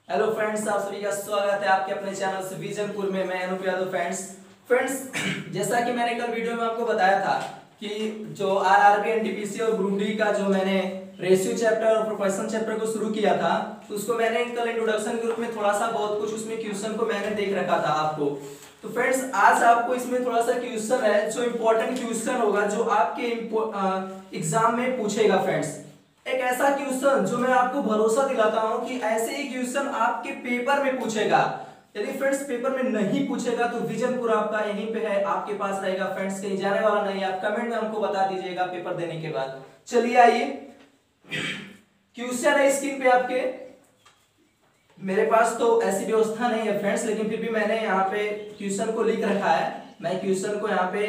Hello friends, आप सभी का स्वागत है आपके अपने चैनल से विजनपुर में। मैं अनूप यादव। फ्रेंड्स जैसा कि मैंने कल वीडियो में आपको बताया था कि जो आरआरबी एनटीपीसी और ग्रुप डी का जो मैंने रेशियो चैप्टर और प्रोपोर्शन चैप्टर को शुरू किया था, तो उसको मैंने कल इंट्रोडक्शन के रूप में थोड़ा सा बहुत कुछ उसमें क्वेश्चन को मैंने देख रखा था आपको। तो फ्रेंड्स आज आपको इसमें थोड़ा सा क्वेश्चन है जो इंपॉर्टेंट क्वेश्चन होगा, जो आपके एग्जाम में पूछेगा। फ्रेंड्स एक ऐसा क्वेश्चन जो मैं आपको भरोसा दिलाता हूं कि ऐसे ही क्वेश्चन आपके पेपर में पूछेगा। यदि फ्रेंड्स पेपर में नहीं पूछेगा तो विजनपुर आपका यहीं पे है, आपके पास रहेगा। फ्रेंड्स कहीं जाने वाला नहीं, आप कमेंट में हमको बता दीजिएगा पेपर देने के बाद। चलिए आइए, क्वेश्चन है स्क्रीन पे आपके। मेरे पास तो ऐसी व्यवस्था नहीं है फ्रेंड्स, लेकिन फिर भी मैंने यहाँ पे क्वेश्चन को लिख रखा है। मैं क्वेश्चन को यहाँ पे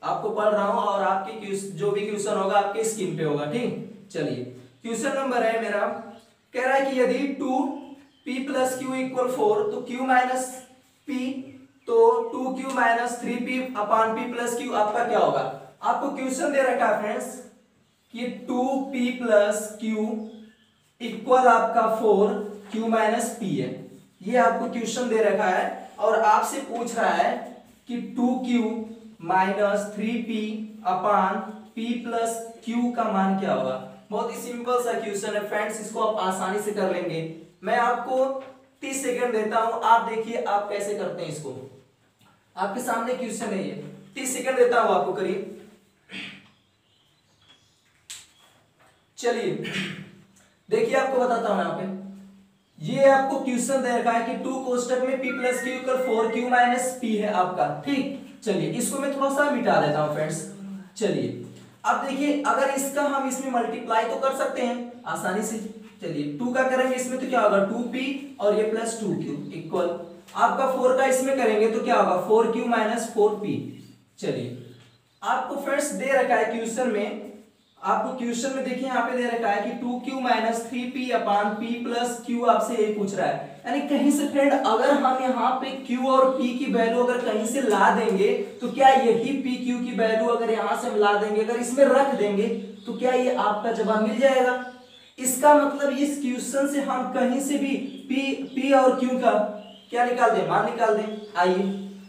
आपको पढ़ रहा हूँ और आपके जो भी क्वेश्चन होगा आपके स्क्रीन पे होगा। ठीक, चलिए क्वेश्चन नंबर है मेरा, कह रहा है कि यदि 2p + q = 4 तो q - p तो 2q - 3p / p + q आपका क्या होगा। आपको क्वेश्चन दे रखा है फ्रेंड्स कि 2p + q = आपका 4q - p है। ये आपको क्वेश्चन दे रखा है और आपसे पूछ रहा है कि 2q - 3p / p + q का मान क्या होगा। बहुत ही सिंपल सा क्वेश्चन है फ्रेंड्स, इसको आप आसानी से कर लेंगे। मैं आपको 30 सेकंड देता हूं, आप देखिए आप कैसे करते हैं इसको। आपके सामने क्वेश्चन है ये, 30 सेकंड देता हूं आपको करीब। चलिए देखिए आपको बताता हूं यहाँ पे। ये आपको क्वेश्चन दे रखा है कि 2 कोष्टक में p + q = 4q - p है आपका। ठीक, चलिए इसको मैं थोड़ा सा मिटा देता हूं फ्रेंड्स। चलिए अब देखिए, अगर इसका हम इसमें मल्टीप्लाई तो कर सकते हैं आसानी से। चलिए 2 का करेंगे इसमें तो क्या होगा 2p और ये + 2q इक्वल आपका 4 का इसमें करेंगे तो क्या होगा 4q - 4p। चलिए आपको फ्रेंड्स दे रखा है क्वेश्चन में, आपको क्वेश्चन में देखिए यहाँ पे दे रखा है कि 2q - 3p / p + q आपसे यही पूछ रहा है। यानी कहीं से फ्रेंड अगर हम यहाँ पे q और p की वैल्यू अगर कहीं से ला देंगे तो क्या यही p q की वैल्यू अगर यहाँ से हम ला देंगे, अगर इसमें रख देंगे तो क्या ये आपका जवाब मिल जाएगा। इसका मतलब इस क्वेश्चन से हम कहीं से भी p और q का क्या निकाल दें, मान निकाल दें। आइए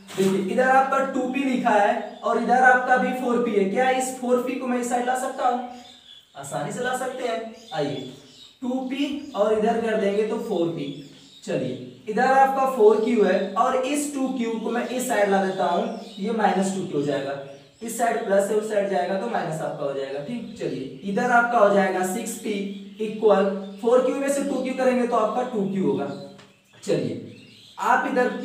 देखिए, इधर आपका 2p लिखा है और इधर आपका भी 4p है। क्या इस 4p को मैं इस साइड ला सकता हूं, आसानी से ला सकते हैं। आइए 2p और इधर कर देंगे तो 4p। चलिए इधर आपका 4q है और इस 2q को मैं इस साइड ला देता हूं, ये -2q हो जाएगा। इस साइड प्लस है, उस साइड जाएगा तो माइनस आपका हो जाएगा। ठीक, चलिए इधर आपका हो जाएगा 6p = 4q में से 2q करेंगे तो आपका 2q होगा। चलिए आप इधर p /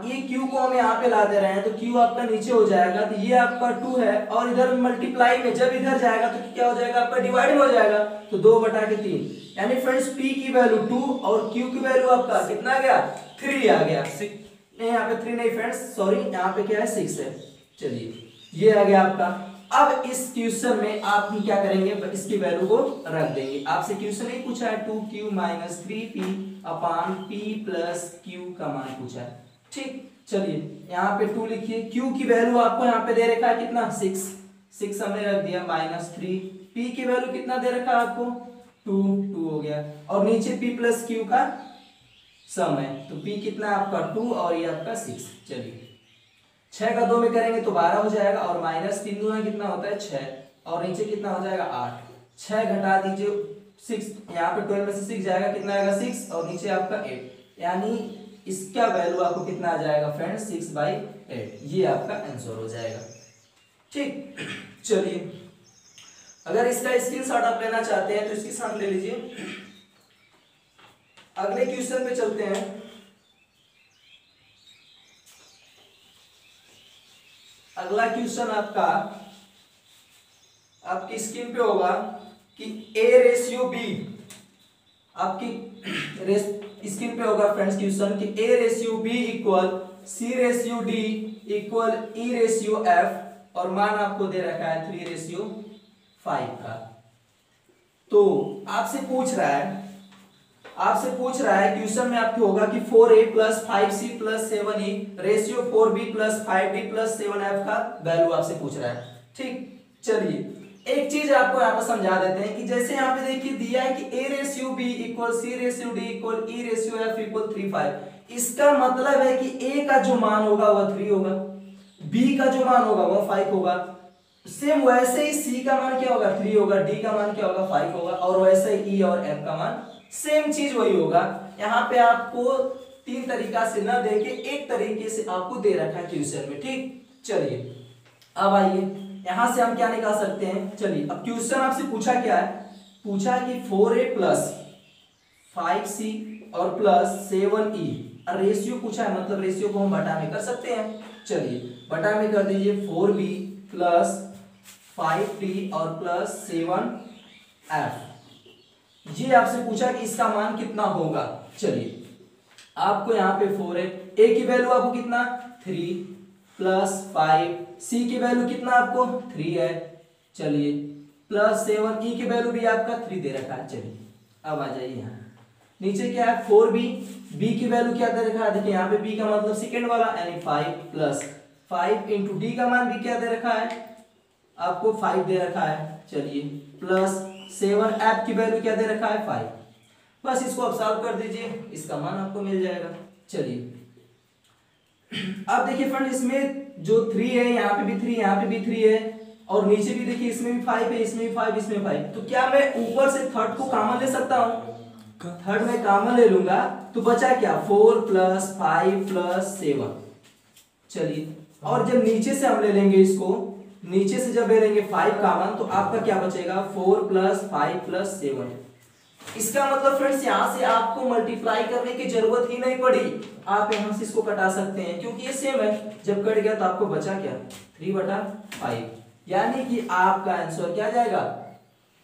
ये q को हम यहाँ पे ला दे रहे हैं तो q आपका नीचे हो जाएगा, तो ये आपका 2 है और इधर मल्टीप्लाई में जब इधर जाएगा तो क्या हो जाएगा आपका डिवाइड हो जाएगा, तो 2/3। यानी फ्रेंड्स p की वैल्यू 2 और q की वैल्यू आपका कितना आ गया 3 आ गया। नहीं यहाँ पे 3 नहीं फ्रेंड्स, सॉरी यहाँ पे क्या है 6 है। चलिए ये आ गया आपका। अब इस क्वेश्चन में आप क्या करेंगे, इसकी वैल्यू को रख देंगे। आपसे क्वेश्चन नहीं पूछा है 2q - 3p / p + q का मान पूछा है। ठीक, चलिए यहाँ पे 2 लिखिए। q की वैल्यू आपको यहाँ पे दे रखा है कितना 6 हमने रख दिया -3। p की वैल्यू कितना दे रखा है आपको 2 हो गया और नीचे p + q का सम है, तो p कितना है आपका 2 और ये आपका 6। चलिए 6 का 2 में करेंगे तो 12 हो जाएगा और -3 दूना कितना होता है 6 और नीचे कितना हो जाएगा 8। 6 घटा दीजिए 6, यहाँ पे 12 में से 6 जाएगा, कितना आएगा 6 और नीचे आपका 8। यानी इसका वैल्यू आपको कितना आ जाएगा फ्रेंड्स 6/8। ये आपका आंसर हो जाएगा। ठीक, चलिए अगर इसका स्क्रीनशॉट आप लेना चाहते हैं तो इसके साथ ले लीजिए। अगले क्वेश्चन पे चलते हैं। अगला क्वेश्चन आपकी स्क्रीन पे होगा कि a/b आपकी स्क्रीन पे होगा फ्रेंड्स क्वेश्चन कि a/b = c/d = e/f और मान आपको दे रखा है 3/5 का। तो आपसे पूछ रहा है क्वेश्चन में आपके होगा कि 4a + 5c + 7e = 4b + 5d + 7f का वैल्यू आपसे पूछ रहा है। ठीक, चलिए एक चीज आपको यहाँ पर समझा देते हैं कि जैसे यहाँ पे देखिए दिया है कि a ratio b equal c ratio d equal e ratio f equal 3/5। इसका मतलब है कि a का जो मान होगा वह 3 होगा, b का जो मान होगा वह 5 होगा, सेम वैसे ही c का मान क्या होगा 3 होगा, d का मान क्या होगा 5 होगा, और वैसे ही e और f का मान सेम चीज वही होगा। यहाँ पे आपको तीन तरीका से न देके एक तरीके से आपको दे रखा है क्वेश्चन में, ठीक। चलिए अब आइए यहां से हम क्या निकाल सकते हैं। चलिए अब क्वेश्चन आपसे पूछा क्या है, पूछा कि 4a प्लस 5c और प्लस 7e रेशियो पूछा है, मतलब रेशियो को हम बटा में कर सकते हैं। चलिए बटा में कर दीजिए 4b प्लस 5d और प्लस 7f। ये आपसे पूछा कि इसका मान कितना होगा। चलिए आपको यहाँ पे 4 है, a की वैल्यू आपको कितना 3 प्लस 5, c की वैल्यू कितना आपको 3 है, चलिए प्लस 7, e की वैल्यू भी आपका 3 दे रखा है। चलिए अब आ जाइए यहाँ नीचे क्या है 4b, b की वैल्यू क्या दे रखा है, देखिए यहाँ पे b का मतलब सेकेंड वाला यानी 5 प्लस 5 इंटू d का मान भी क्या दे रखा है आपको 5 दे रखा है। चलिए प्लस 7, f की वैल्यू क्या दे रखा है 5। बस इसको अब सॉल्व कर दीजिए, इसका मान आपको मिल जाएगा। चलिए अब देखिए फ्रेंड इसमें जो 3 है यहाँ पे भी 3, यहाँ पे भी 3 है, और नीचे भी देखिए इसमें भी 5 है, इसमें भी 5, इसमें 5। तो क्या मैं ऊपर से थर्ड को कॉमन ले सकता हूँ, थर्ड में कॉमन ले लूंगा तो बचा क्या 4 प्लस 5 प्लस 7। चलिए और जब नीचे से हम ले लेंगे इसको, नीचे से जब ले लेंगे 5 कॉमन तो आपका क्या बचेगा 4 प्लस 5 प्लस 7। इसका मतलब फ्रेंड्स यहां से आपको मल्टीप्लाई करने की जरूरत ही नहीं पड़ी, आप यहां से इसको कटा सकते हैं क्योंकि ये सेम है। जब कट गया तो आपको बचा क्या 3/5, यानी कि आपका आंसर क्या जाएगा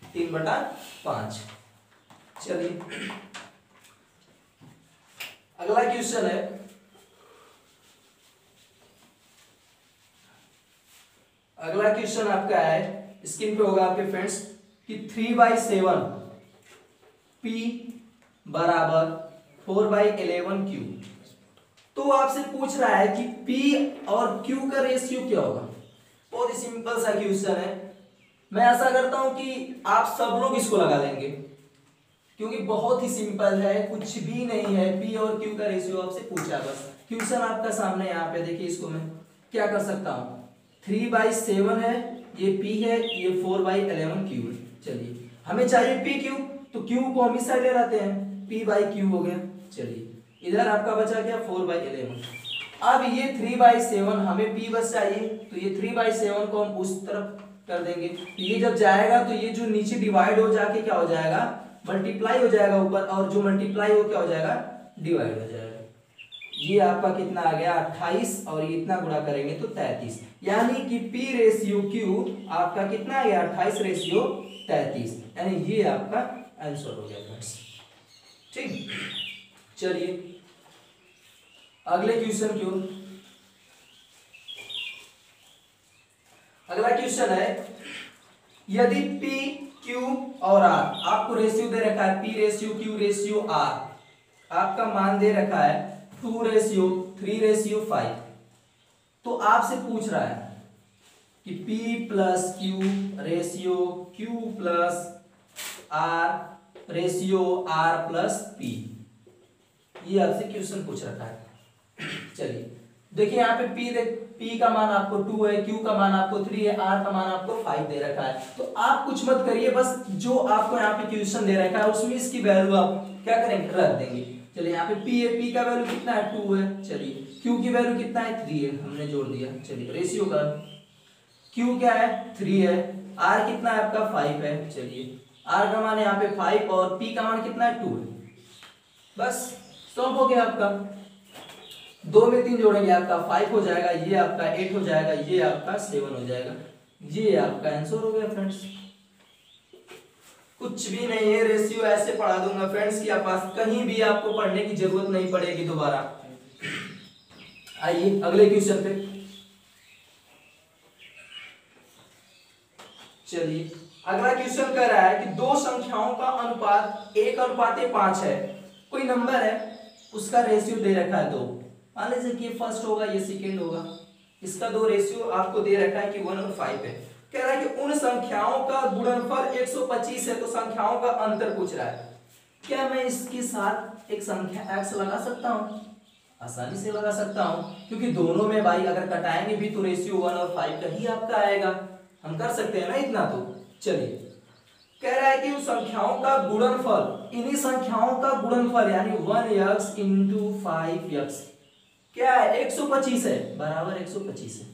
3/5। चलिए अगला क्वेश्चन है, अगला क्वेश्चन आपका है स्क्रीन पे होगा आपके फ्रेंड्स कि 3/7 p बराबर 4/11 q। तो आपसे पूछ रहा है कि p और q का रेशियो क्या होगा। बहुत ही सिंपल सा क्वेश्चन है, मैं ऐसा करता हूं कि आप सब लोग इसको लगा लेंगे क्योंकि बहुत ही सिंपल है, कुछ भी नहीं है। p और q का रेशियो आपसे पूछा, बस क्वेश्चन आपका सामने यहाँ पे देखिए। इसको मैं क्या कर सकता हूँ 3/7 है, ये p है, ये 4/11 q है। चलिए हमें चाहिए p q, तो q को हम इस साइड ले लाते हैं, p/q हो गया। चलिए इधर आपका बचा गया 4/11। अब ये 3/7 हमें p बस चाहिए, तो ये 3/7 को हम उस तरफ कर देंगे, तो ये जब जाएगा तो ये जो नीचे डिवाइड हो जाके क्या हो जाएगा मल्टीप्लाई हो जाएगा ऊपर, और जो मल्टीप्लाई हो क्या हो जाएगा डिवाइड हो जाएगा। ये आपका कितना आ गया 28, और ये इतना गुणा करेंगे तो 33, यानी कि p रेशियो q आपका कितना आ गया 28 रेशियो 33, यानी ये आपका आंसर हो गया फ्रेंड्स, ठीक। चलिए अगले क्वेश्चन की ओर। अगला क्वेश्चन है यदि p q और r आपको रेशियो दे रखा है, p ratio q ratio r आपका मान दे रखा है 2 रेशियो 3 रेशियो 5, तो आपसे पूछ रहा है कि p plus q ratio q plus r ratio r plus p, ये आपसे क्वेश्चन पूछ रखा है। चलिए देखिए यहाँ पे p का मान आपको 2 है, q का मान आपको 3 है, r का मान आपको 5 दे रखा है। तो आप कुछ मत करिए, बस जो आपको यहाँ पे क्वेश्चन दे रखा है उसमें इसकी वैल्यू आप क्या करेंगे रख देंगे। चलिए यहाँ पे p है, p का वैल्यू कितना है 2 है, चलिए q की वैल्यू कितना है 3 है, हमने जोड़ दिया। चलिए रेशियो का q क्या है 3 है, r कितना है आपका 5 है, चलिए r का मान यहाँ पे 5 और p का मान कितना है 2 है। बस सॉल्व हो गया आपका, 2 में 3 जोड़ेंगे आपका 5 हो जाएगा, ये आपका 8 हो जाएगा, ये आपका 7 हो जाएगा, ये आपका आंसर हो गया फ्रेंड्स। कुछ भी नहीं है, रेशियो ऐसे पढ़ा दूंगा फ्रेंड्स कि आप कहीं भी आपको पढ़ने की जरूरत नहीं पड़ेगी दोबारा। आइए अगले क्वेश्चन पे। चलिए अगला क्वेश्चन कह रहा है कि दो संख्याओं का अनुपात 1:5 है, कोई नंबर है उसका रेशियो दे रखा है 2, मान लीजिए कि ये फर्स्ट होगा ये सेकेंड होगा, इसका 2 रेशियो आपको दे रखा है कि 1 और 5 है। कह रहा है कि उन संख्याओं का गुणनफल 125 है, तो संख्याओं का अंतर पूछ रहा है। क्या मैं इसके साथ एक संख्या x लगा सकता हूं? आसानी से लगा सकता हूं, क्योंकि दोनों में भाई अगर कटाएंगे भी तो रेशियो 1 और 5 का ही आपका आएगा। हम कर सकते हैं ना इतना। तो चलिए, कह रहा है कि उन संख्याओं का गुणनफल, इन्हीं संख्याओं का गुणनफल यानी 1x इंटू 5x क्या है? 125 है, बराबर 125 है।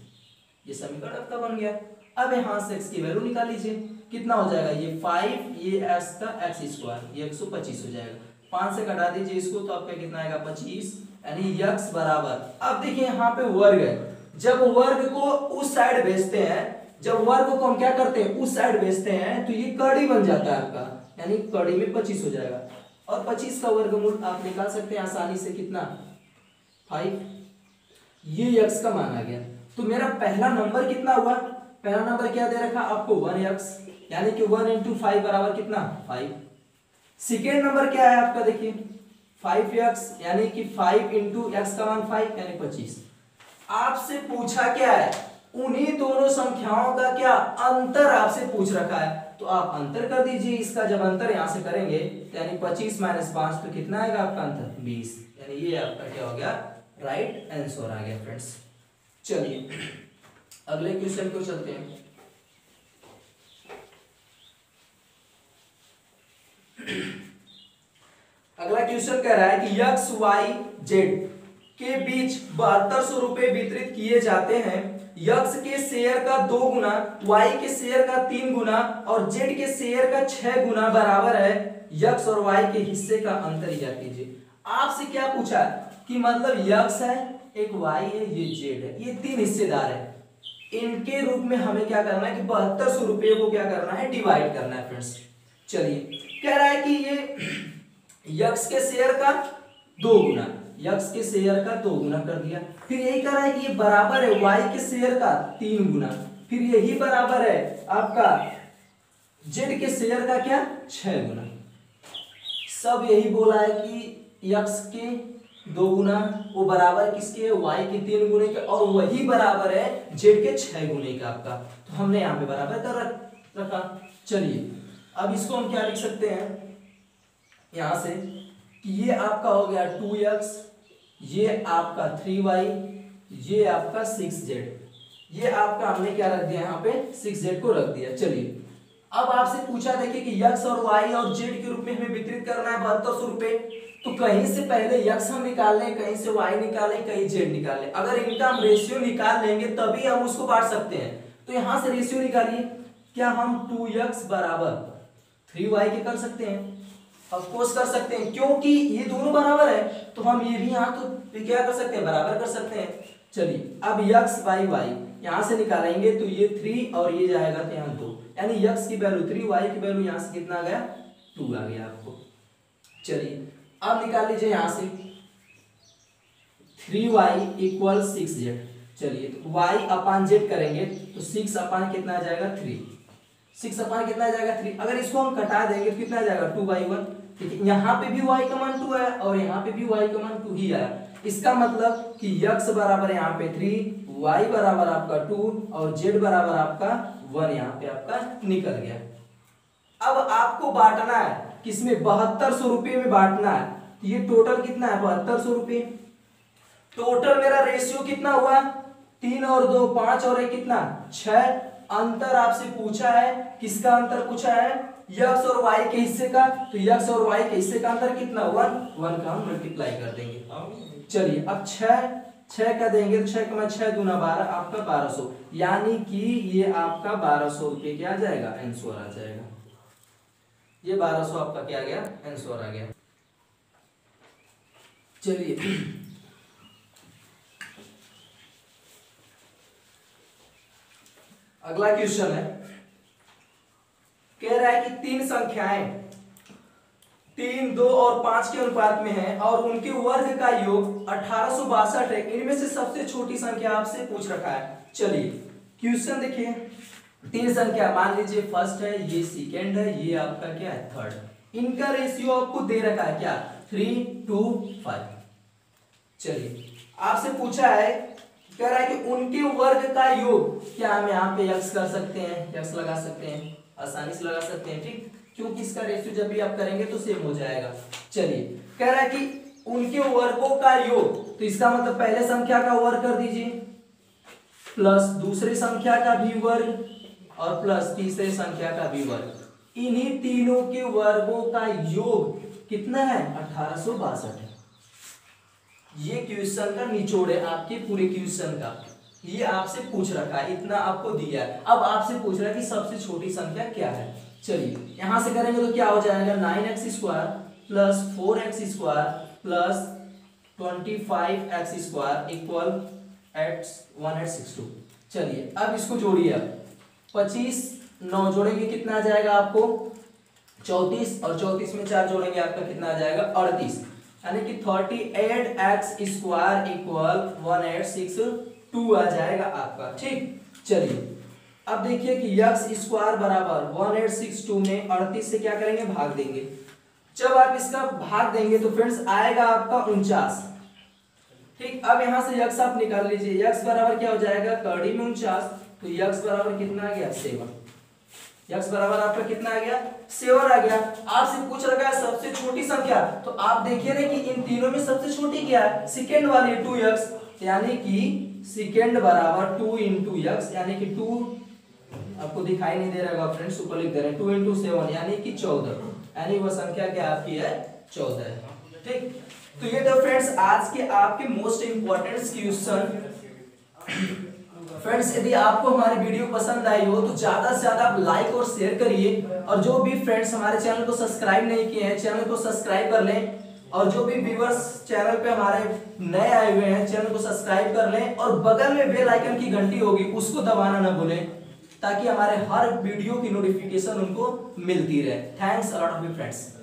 ये समीकरण आपका बन गया। अब यहां से x की वैल्यू निकाल लीजिए। कितना हो जाएगा? ये 5, ये x का x स्क्वायर, ये 125 हो जाएगा। 5 से घटा दीजिए इसको तो आपका कितना आएगा? 25, यानी x बराबर। अब देखिए यहाँ पे वर्ग है, जब वर्ग को उस साइड भेजते हैं, जब वर्ग को हम क्या करते हैं? उस साइड भेजते हैं, तो ये कड़ी बन जाता है आपका, यानी कड़ी में 25 हो जाएगा। और 25 का वर्गमूल आप निकाल सकते हैं आसानी से, कितना? 5। ये x का मान आ गया। तो मेरा पहला नंबर कितना हुआ? पहला नंबर क्या दे रखा आपको? 1x, यानी कि 1 इंटू 5 बराबर कितना? 5। सेकेंड नंबर क्या है आपका? देखिए 5x, यानी कि 5 इंटू x का मान 5, यानी 25। आपसे पूछा क्या है? उन्हीं दोनों संख्याओं का क्या अंतर आपसे पूछ रखा है, तो आप अंतर कर दीजिए इसका। जब अंतर यहां से करेंगे तो यानी 25 माइनस 5, तो कितना आएगा आपका अंतर? 20, यानी ये आपका क्या हो गया? राइट आंसर आ गया फ्रेंड्स। चलिए अगले क्वेश्चन को चलते हैं। अगला क्वेश्चन कह रहा है कि एक्स वाई जेड के बीच 7200 रुपए वितरित किए जाते हैं। यक्स के शेयर का 2 गुना, वाई के शेयर का 3 गुना और जेड के शेयर का 6 गुना बराबर है। यक्स और वाई के हिस्से का अंतर ज्ञात कीजिए। आपसे क्या पूछा कि मतलब यक्स है, एक वाई है, ये जेड है, ये 3 हिस्सेदार है। इनके रूप में हमें क्या करना है कि 7200 रुपये को क्या करना है? डिवाइड करना है फ्रेंड्स। चलिए, कह रहा है कि ये यक्स के शेयर का 2 गुना, यक्स के शेयर का 2 गुना कर दिया। फिर यही कह रहा है कि ये बराबर है वाई के शेयर का 3 गुना, फिर यही बराबर है आपका जेड के शेयर का क्या? 6 गुना। सब यही बोला है कि यक्स के 2 गुना वो बराबर किसके है? वाई के 3 गुने के, और वही बराबर है जेड के 6 गुने का आपका। तो हमने यहाँ पे बराबर कर रखा। चलिए अब इसको हम क्या लिख सकते हैं यहां से कि ये आपका हो गया 2x, ये आपका 3y, ये आपका 6z, ये आपका हमने क्या रख दिया यहाँ पे? 6z को रख दिया। चलिए अब आपसे पूछा देखिए कि यक्स और वाई और जेड के रूप में हमें वितरित करना है 7200 रुपए। तो कहीं से पहले यक्स हम निकाल लें, कहीं से वाई निकाल लें, कहीं जेड निकाल लें। अगर इनका हम रेशियो निकाल लेंगे तभी हम उसको बांट सकते हैं। तो यहां से रेशियो निकालिए। क्या हम 2x बराबर 3y के कर सकते हैं? ऑफ कोर्स कर सकते हैं, क्योंकि ये दोनों बराबर है। तो हम ये भी यहाँ तो क्या कर सकते हैं? बराबर कर सकते हैं। चलिए अब x बाई y यहां से निकालेंगे तो ये 3 और ये जाएगा तो यहाँ 2, यानी x की वैल्यू 3, y की वैल्यू यहां से कितना आ गया? 2 आ गया आपको। चलिए अब निकाल लीजिए यहां से 3y इक्वल 6z। चलिए तो y अपान z करेंगे तो 6 अपान कितना आ जाएगा? 3। 6 अपान कितना आ जाएगा? 3। अगर इसको हम कटा देंगे तो कितना आ जाएगा? 2/1। देखिए यहाँ पे भी y का मान 2 आया और यहाँ पे भी y का मान 2 ही आया। इसका मतलब कि x बराबर यहाँ पे 3, y बराबर आपका 2 और z बराबर आपका 1 यहाँ पे आपका निकल गया। अब आपको बांटना है किसमें? 7200 रुपये में बांटना है। तो ये टोटल कितना है? 7200 रुपये। टोटल मेरा रेशियो कितना हुआ? 3 और 2 5 और 1 कितना? 6। अंतर आपसे पूछा है, किसका अंतर पूछा है? यक्स और वाई के हिस्से का। तो यक्स और वाई के हिस्से का अंतर कितना? 1 का हम मल्टीप्लाई कर देंगे। चलिए अब 6 का देंगे तो 6 का 6 दूना 12 आपका 1200, यानी कि ये आपका 1200 रुपये क्या आ जाएगा? आंसर आ जाएगा। ये 1200 आपका क्या आ गया? आंसर आ गया। चलिए अगला क्वेश्चन है, कह रहा है कि 3 संख्याएं 3, 2 और 5 के अनुपात में है और उनके वर्ग का योग 1862 है। इनमें से सबसे छोटी संख्या आपसे पूछ रखा है। चलिए क्वेश्चन देखिए, 3 संख्या मान लीजिए फर्स्ट है, ये सेकेंड है, ये आपका क्या है? थर्ड। इनका रेशियो आपको दे रखा है क्या? 3, 2, 5। चलिए आपसे पूछा है कह रहा है कि उनके वर्ग का योग, क्या हम यहाँ पे x कर सकते हैं, x लगा सकते हैं, आसानी से लगा सकते हैं, ठीक, क्योंकि इसका रेशियो जब भी आप करेंगे तो सेम हो जाएगा। चलिए कह रहा है कि उनके वर्गों का योग, तो इसका मतलब पहले संख्या का वर्ग कर दीजिए प्लस दूसरी संख्या का भी वर्ग और प्लस तीसरे संख्या का भी वर्ग, इन्हीं तीनों के वर्गों का योग कितना है, 1862 है। ये क्वेश्चन का निचोड़ है आपके पूरे क्वेश्चन का, ये आपसे पूछ रखा है, इतना आपको दिया है। अब आपसे पूछ रहा है कि सबसे छोटी संख्या क्या है। चलिए यहां से करेंगे तो क्या हो जाएगा, 9x² plus 4x² plus 25x² equal 1862। चलिए अब इसको जोड़िए, अब 25 9 जोड़ेंगे कितना आ जाएगा आपको 34, और 34 में 4 जोड़ेंगे आपका कितना आ जाएगा 38, यानी कि 38x² इक्वल 1862 आ जाएगा आपका, ठीक। चलिए अब देखिए कि x² बराबर 1862 में 38 से क्या करेंगे, भाग देंगे। जब आप इसका भाग देंगे तो फ्रेंड्स आएगा आपका 49, ठीक। अब यहां से x आप निकाल लीजिए, x बराबर क्या हो जाएगा, कड़ी में 49, तो x बराबर कितना आ गया 7, x बराबर आपका कितना आ गया 7 आ गया। आपसे पूछ रखा है सबसे छोटी संख्या, तो आप देखिए ना कि इन तीनों में सबसे छोटी क्या है, सेकंड वाली 2x, यानी कि सेकंड बराबर 2 into x, यानी कि 2 आपको दिखाई नहीं दे रहा होगा फ्रेंड्स, ऊपर लिख दे रहे हैं 2 into 7 यानी कि 14, यानी वो संख्या क्या आपकी है 14 है, ठीक। तो ये तो फ्रेंड्स आज के आपके मोस्ट इंपॉर्टेंट क्वेश्चन। फ्रेंड्स यदि आपको हमारी वीडियो पसंद आई हो तो ज्यादा से ज्यादा आप लाइक और शेयर करिए, और जो भी फ्रेंड्स हमारे चैनल को सब्सक्राइब नहीं किए हैं चैनल को सब्सक्राइब कर लें, और जो भी व्यूअर्स चैनल पे हमारे नए आए हुए हैं चैनल को सब्सक्राइब कर लें, और बगल में बेल आइकन की घंटी होगी उसको दबाना ना भूलें, ताकि हमारे हर वीडियो की नोटिफिकेशन उनको मिलती रहे। Thanks a lot of you friends.